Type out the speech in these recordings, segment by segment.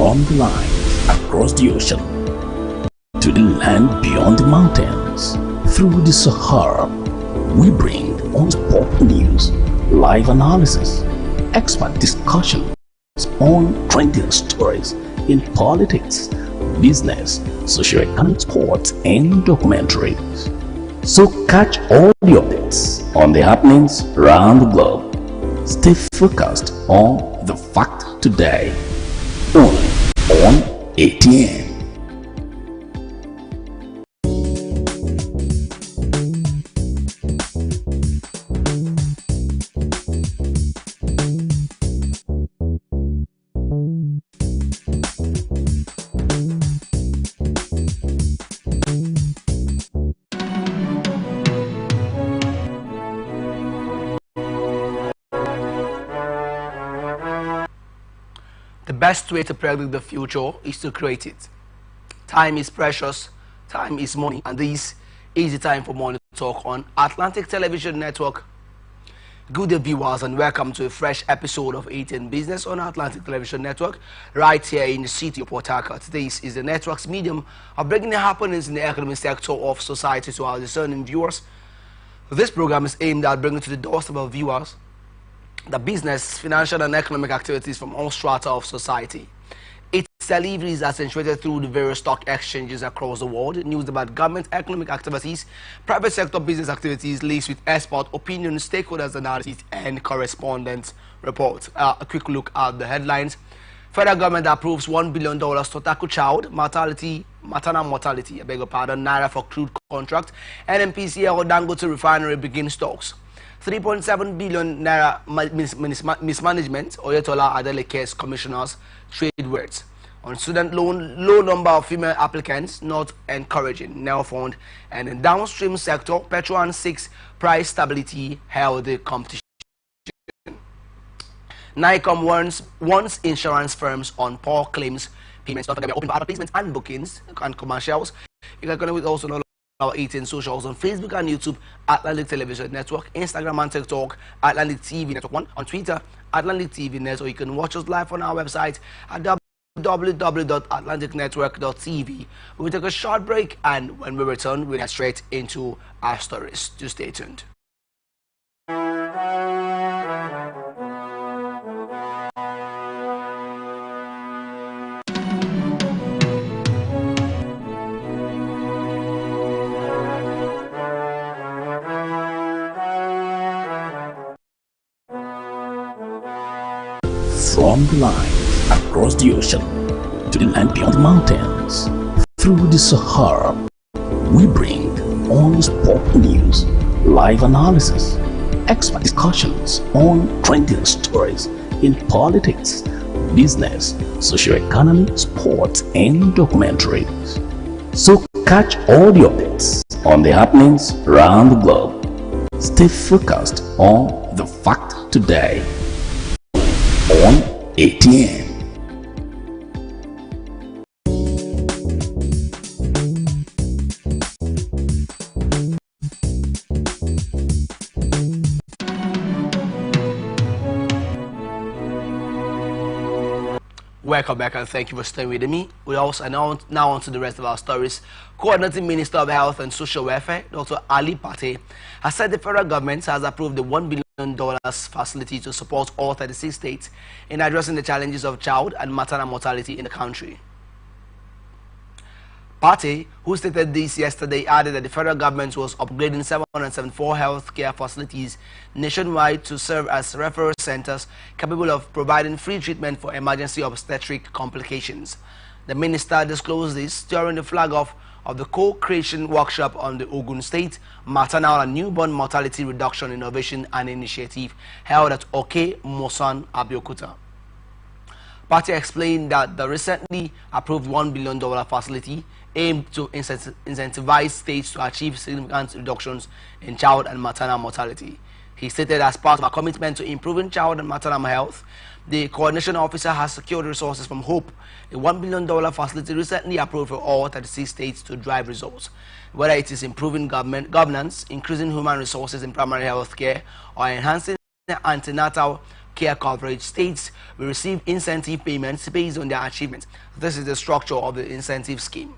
From the line across the ocean to the land beyond the mountains, through the Sahara, we bring on-spot news, live analysis, expert discussions on trending stories in politics, business, socio-economic, sports, and documentaries. So catch all the updates on the happenings around the globe. Stay focused on the fact today, only on ATN. The best way to predict the future is to create it. Time is precious, time is money, and this is the time for Money Talk on Atlantic Television Network. Good day, viewers, and welcome to a fresh episode of 18 Business on Atlantic Television Network, right here in the city of Port Harcourt. This is the network's medium of bringing the happenings in the economic sector of society to our discerning viewers. This program is aimed at bringing to the doorstep of viewers the business, financial, and economic activities from all strata of society. Its delivery is accentuated through the various stock exchanges across the world, news about government economic activities, private sector business activities, laced with expert opinion, stakeholders analysis, and correspondent reports. A quick look at the headlines. Federal government approves $1 billion to tackle child maternal mortality, Naira for crude contract. NNPCL Dangote refinery begins talks. 3.7 billion naira mismanagement, Oyetola Adeleke's commissioners trade words. On student loan, low number of female applicants, not encouraging. Nel fund. And in downstream sector, Petro 6 price stability held the competition. NICOM warns insurance firms on poor claims payments. Don't forget, open for advertisements and bookings and commercials. You can connect with also know our 18 socials on Facebook and YouTube, Atlantic Television Network, Instagram and TikTok, Atlantic TV Network 1, on Twitter, Atlantic TV Net, or you can watch us live on our website at www.atlanticnetwork.tv. We'll take a short break, and when we return, we'll get straight into our stories. Just stay tuned. From the line across the ocean to the land beyond the mountains, through the Sahara, we bring on-spot news, live analysis, expert discussions on trending stories in politics, business, socio-economy, sports, and documentaries. So catch all the updates on the happenings around the globe. Stay focused on the fact today, on ATN. Welcome back, and thank you for staying with me. We also now on to the rest of our stories. Coordinating Minister of Health and Social Welfare, Dr. Ali Pate, has said the federal government has approved the $1 billion facility to support all 36 states in addressing the challenges of child and maternal mortality in the country. Pate, who stated this yesterday, added that the federal government was upgrading 774 healthcare facilities nationwide to serve as referral centers capable of providing free treatment for emergency obstetric complications. The minister disclosed this during the flag-off of the co-creation workshop on the Ogun State Maternal and Newborn Mortality Reduction Innovation and Initiative held at Oke Mosan, Abeokuta. Pate explained that the recently approved $1 billion facility aimed to incentivize states to achieve significant reductions in child and maternal mortality. He stated, as part of our commitment to improving child and maternal health, the coordination officer has secured resources from HOPE, a $1 billion facility recently approved for all 36 states to drive results. Whether it is improving governance, increasing human resources in primary health care, or enhancing antenatal care coverage, states will receive incentive payments based on their achievements. This is the structure of the incentive scheme.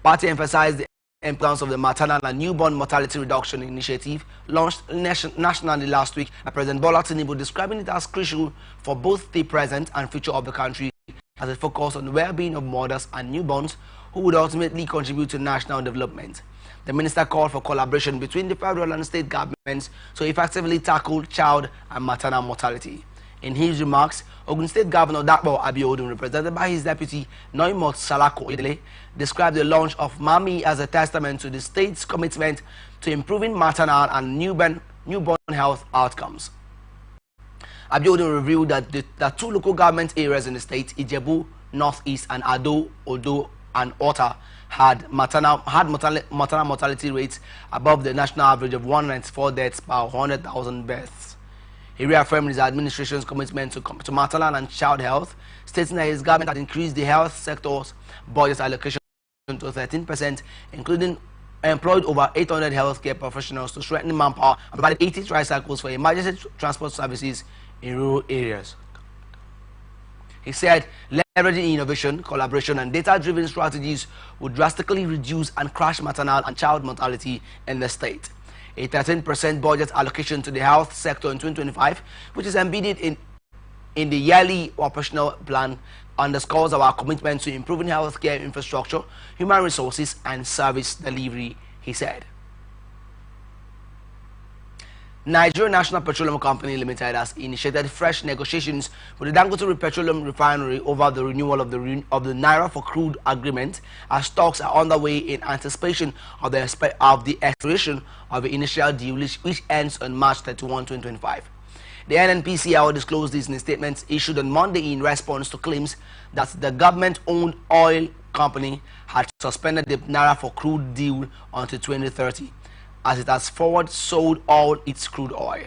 Party emphasized the importance of the maternal and newborn mortality reduction initiative launched nationally last week by President Bola Tinubu, describing it as crucial for both the present and future of the country, as it focused on the well-being of mothers and newborns who would ultimately contribute to national development. The minister called for collaboration between the federal and state governments to effectively tackle child and maternal mortality. In his remarks, Ogun State Governor Dakpo Abiodun, represented by his deputy Noimot Salako Idele, described the launch of Mami as a testament to the state's commitment to improving maternal and newborn health outcomes. Abiodun revealed that two local government areas in the state, Ijebu, Northeast, and Ado, Odo, and Ota, had maternal mortality rates above the national average of 194 deaths per 100,000 births. He reaffirmed his administration's commitment to maternal and child health, stating that his government had increased the health sector's budget allocation to 13%, including employed over 800 healthcare professionals to strengthen manpower and provided 80 tricycles for emergency transport services in rural areas. He said leveraging innovation, collaboration, and data-driven strategies would drastically reduce and crash maternal and child mortality in the state. A 13% budget allocation to the health sector in 2025, which is embedded in the yearly operational plan, underscores our commitment to improving healthcare infrastructure, human resources, and service delivery, he said. Nigeria National Petroleum Company Limited has initiated fresh negotiations with the Dangote Petroleum Refinery over the renewal of the Naira for crude agreement, as talks are underway in anticipation of the expiration of the initial deal, which ends on March 31, 2025. The NNPCL disclosed this in a statement issued on Monday in response to claims that the government-owned oil company had suspended the Naira for crude deal until 2030. As it has forward sold all its crude oil.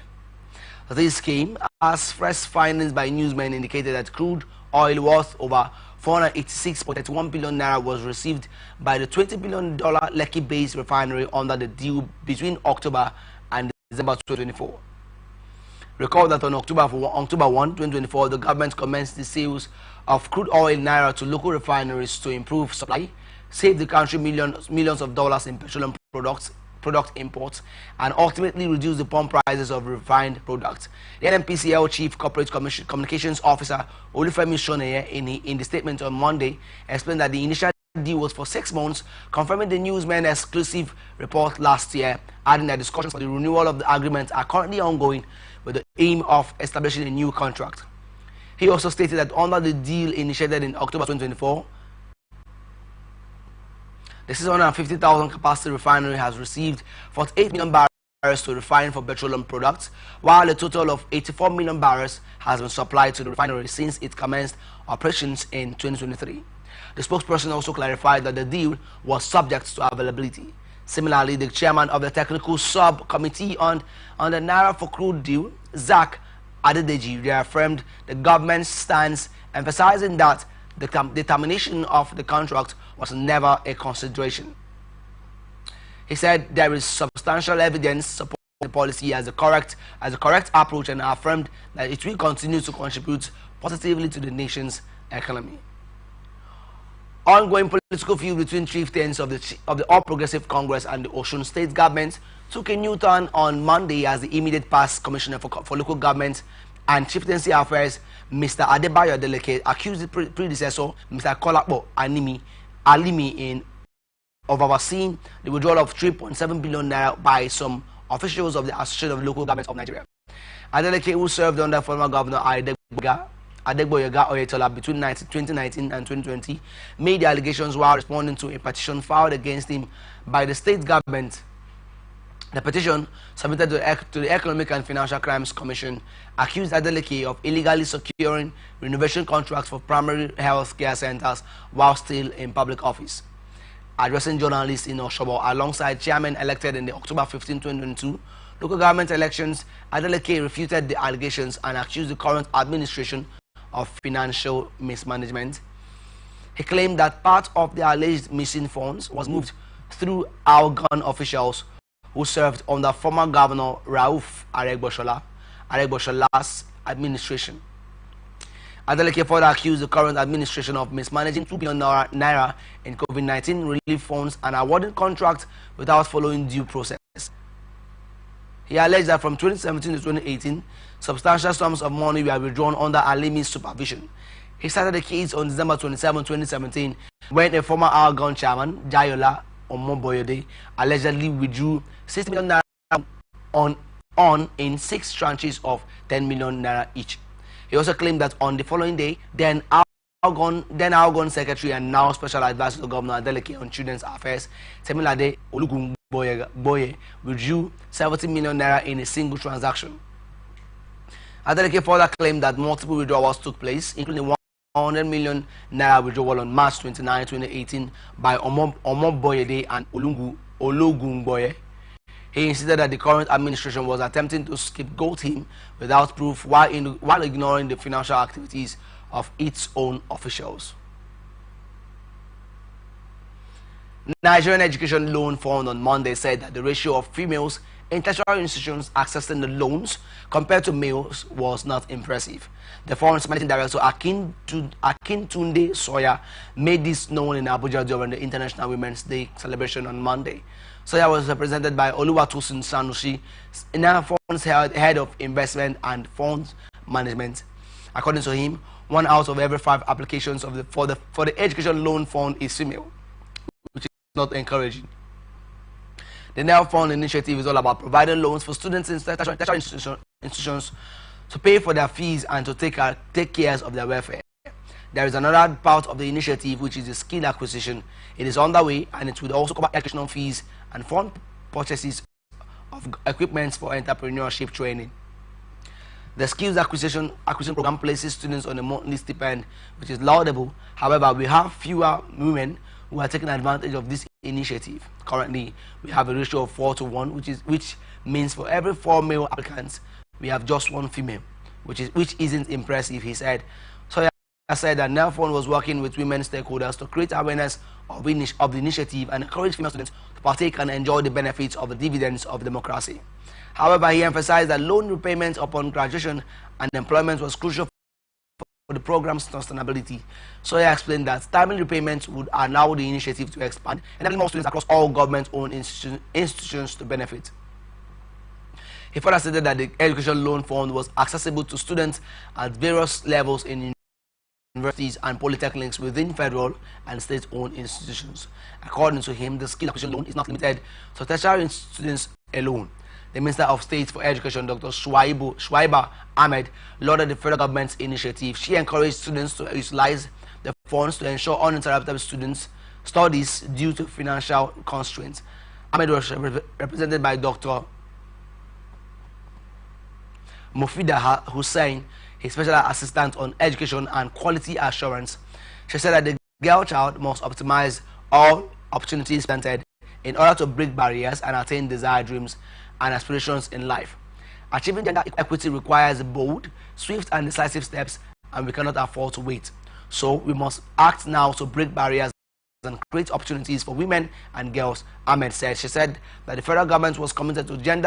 This came as fresh findings by newsmen indicated that crude oil worth over 486.31 billion naira was received by the $20 billion Lekki-based refinery under the deal between October and December 2024. Recall that on October 1, 2024, the government commenced the sales of crude oil naira to local refineries to improve supply, save the country millions of dollars in petroleum product imports, and ultimately reduce the pump prices of refined products. The NNPCL Chief Corporate Communications Officer Olufemi Shoneye, in the statement on Monday, explained that the initial deal was for 6 months, confirming the newsmen exclusive report last year, adding that discussions for the renewal of the agreement are currently ongoing with the aim of establishing a new contract. He also stated that under the deal initiated in October 2024, the 650,000 capacity refinery has received 48 million barrels to refine for petroleum products, while a total of 84 million barrels has been supplied to the refinery since it commenced operations in 2023. The spokesperson also clarified that the deal was subject to availability. Similarly, the chairman of the technical subcommittee on the Naira for crude deal, Zach Adedeji, reaffirmed the government's stance, emphasizing that the termination of the contract was never a consideration. He said there is substantial evidence supporting the policy as a correct approach, and affirmed that it will continue to contribute positively to the nation's economy. Ongoing political feud between chieftains of the All Progressive Congress and the Osun State government took a new turn on Monday as the immediate past commissioner for local government and chieftaincy affairs, Mr. Adebayo Adeleke, accused the predecessor, Mr. Kolakbo Alimi, of overseeing the withdrawal of 3.7 billion naira by some officials of the Association of Local Governments of Nigeria. Adeleke, who served under former Governor Adegboyega Oyetola between 2019 and 2020, made the allegations while responding to a petition filed against him by the state government. The petition, submitted to the Economic and Financial Crimes Commission, accused Adeleke of illegally securing renovation contracts for primary health care centers while still in public office. Addressing journalists in Oshobo alongside chairman elected in the October 15, 2022 local government elections, Adeleke refuted the allegations and accused the current administration of financial mismanagement. He claimed that part of the alleged missing funds was moved through Algon officials who served under former Governor Rauf Aregboshola's administration. Adeleke further accused the current administration of mismanaging 2 billion naira in COVID-19 relief funds and awarding contracts without following due process. He alleged that from 2017 to 2018, substantial sums of money were withdrawn under Alimi's supervision. He started the case on December 27, 2017, when a former Argon chairman, Jayola Omoboyode, allegedly withdrew 60 million naira on in 6 tranches of 10 million naira each. He also claimed that on the following day, then Argon Secretary and now Special Advisor to Governor Adeleke on Children's Affairs, Temilade Olugungboye, withdrew 70 million naira in a single transaction. Adeleke further claimed that multiple withdrawals took place, including 100 million naira withdrawal on March 29, 2018 by Omoboyede and Olugungboye. He insisted that the current administration was attempting to scapegoat him without proof while ignoring the financial activities of its own officials. Nigerian Education Loan Fund on Monday said that the ratio of females in tertiary institutions accessing the loans compared to males was not impressive. The fund's managing director Akintunde Soya made this known in Abuja during the International Women's Day celebration on Monday. Soya was represented by Oluwatosin Sanusi, Fund's head of investment and funds management. According to him, 1 out of every 5 applications for the Education Loan Fund is female, which is not encouraging. The NEL Fund initiative is all about providing loans for students in tertiary institutions to pay for their fees and to take care of their welfare. There is another part of the initiative, which is the skill acquisition. It is underway and it will also cover educational fees and fund purchases of equipment for entrepreneurship training. The skills acquisition program places students on a monthly stipend, which is laudable. However, we have fewer women who are taking advantage of this initiative. Currently, we have a ratio of 4 to 1, which means for every 4 male applicants, we have just 1 female, which isn't impressive, he said. So he said that NEL Fund was working with women stakeholders to create awareness of the initiative and encourage female students to partake and enjoy the benefits of the dividends of democracy. However, he emphasized that loan repayment upon graduation and employment was crucial for the program's sustainability. So he explained that timely repayments would allow the initiative to expand, enabling more students across all government-owned institutions to benefit. He further stated that the Education Loan Fund was accessible to students at various levels in universities and polytechnics within federal and state-owned institutions. According to him, the skill acquisition loan is not limited to tertiary students alone. The Minister of State for Education, Dr. Shuaiba Ahmed, lauded the federal government's initiative. She encouraged students to utilize the funds to ensure uninterrupted studies due to financial constraints. Ahmed was represented by Dr. Mufida Hussein, his special assistant on education and quality assurance. She said that the girl child must optimize all opportunities presented in order to break barriers and attain desired dreams and aspirations in life. Achieving gender equity requires bold, swift and decisive steps, and we cannot afford to wait. So we must act now to break barriers and create opportunities for women and girls, Ahmed said. She said that the federal government was committed to gender